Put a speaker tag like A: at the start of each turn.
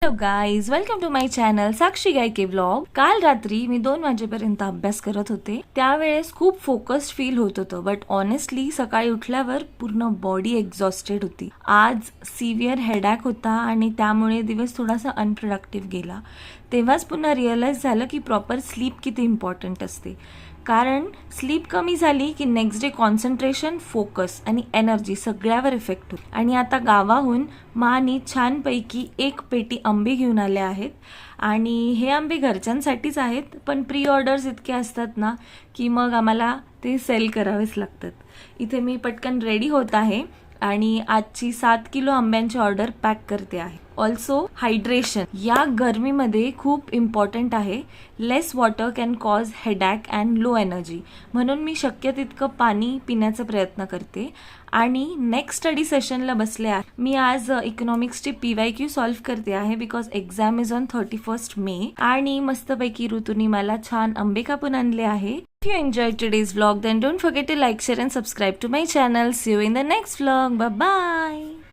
A: Hello guys, welcome to my channel Sakshi Gayake vlog. काल रात्री मी 2 वाजेपर्यंत अभ्यास करत होते. त्यावेळेस खूप फोकस्ड फील होत होतं, बट ऑनेस्टली सकाळी उठल्यावर पूर्ण बॉडी एक्झॉस्टेड होती. आज सिव्हिअर हेडॅक होता आणि त्यामुळे दिवस थोडासा अनप्रोडक्टिव्ह गेला. तेव्हाच पुन्हा रिअलाइज झालं की प्रॉपर स्लीप किती इम्पॉर्टंट असते. कारण स्लीप कमी झाली की नेक्स्ट डे कॉन्सन्ट्रेशन, फोकस आणि एनर्जी सगळ्यावर इफेक्ट होतो. आणि आता गावाहून मानी छानपैकी 1 पेटी आंबे घेऊन आले आहेत. आणि हे आंबे घरच्यांसाठीच आहेत, पण प्री ऑर्डर्स इतके असतात ना की मग आम्हाला ते सेल करावेच लागतात. इथे मी पटकन रेडी होत आहे आणि आजची 7 किलो आंब्यांची ऑर्डर पॅक करते आहे. ऑल्सो हायड्रेशन या गरमीमध्ये खूप इम्पॉर्टंट आहे. Less water can cause headache and low energy, म्हणून मी शक्य तितकं पाणी पिण्याचा प्रयत्न करते. आणि नेक्स्ट स्टडी सेशनला बसले आहे. मी आज इकॉनॉमिक्सची PYQ सॉल्व्ह करते आहे बिकॉज एक्झाम इज ऑन 31 मे. आणि मस्तपैकी ऋतूनी मला छान आंबे कापून आणले आहे. If you enjoyed today's vlog, then don't forget to like, share and subscribe to my channel. See you in the next vlog. Bye bye.